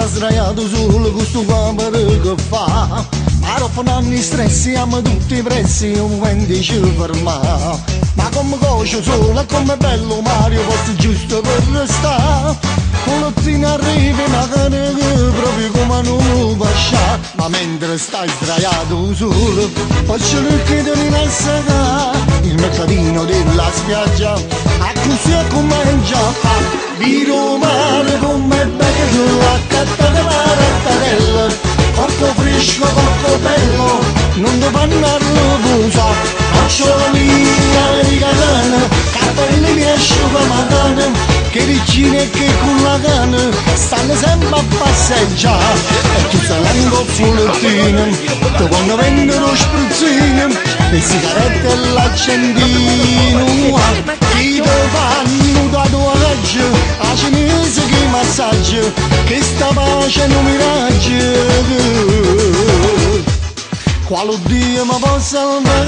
sdraiato solo con sto camera che fa. Ma dopo anni stress siamo tutti pressi, un vento ci ferma. Ma come coce solo, come bello Mario, forse giusto per restare. Colozzini arrivi, magari proprio come non pascià. Ma mentre stai sdraiato solo, faccio il che ti rilassa. Il mercatino della spiaggia, a così comincia a viro mare come bello, a cattare marattarella. Porco fresco, porco bello, non ti fanno arrobusa. Nocciolina di catana, capelli mi asciuga matana. Che vicine e che con la canna stanno sempre a passeggiare. E tu stai l'angolfullettino, tu quando vendono spruzzino, le sigarette e l'accendino. Chi te fanno da tua legge, a cinese che massaggia, che sta pace non miraggio. Quale Dio mi possa andare?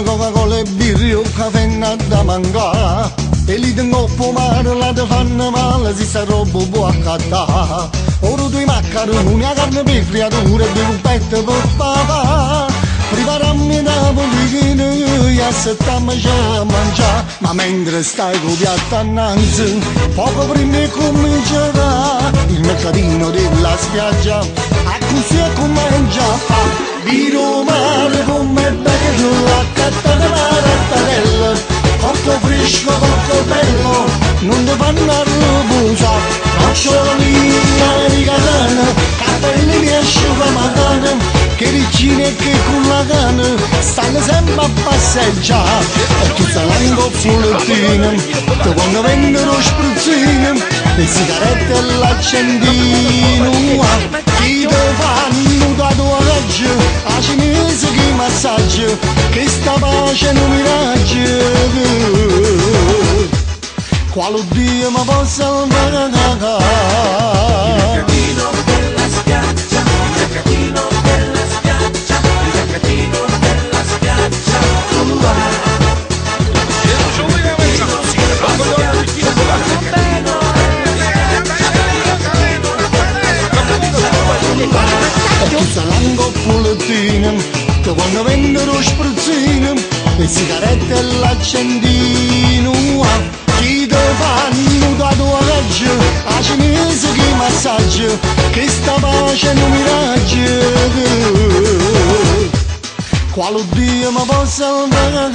Coca-Cola e birra o caffè da mangiare. E lì tengo fumare, la te fanno male, si sta roba può accattare. Ora due maccheroni, una carne per creatura e due cupette per papà. Preparammi da polichina e aspettiamoci a mangiare. Ma mentre stai con piatto annanzi, poco prima comincerà il mercatino della spiaggia. A così comincia a viro mare come bello, a cattare marattarella. Porco fresco, porco bello, non ti fanno arrobusa. Nocciolina di catana, capelli mi asciuga matana. Che vicine e che con la canna stanno sempre a passeggiare. E tu stai l'angolfullettino, tu quando vendono spruzzino, le sigarette e l'accendino. Chi te fanno da tua legge, a cinese che massaggia, che sta pace non miraggio. Quale Dio mi possa andare? Che quando vendono spruzzino, le sigarette e l'accendino. Chi te fanno da tua legge, a cinese che massaggia, che sta pace non miraggio. Quale Dio mi possa andare?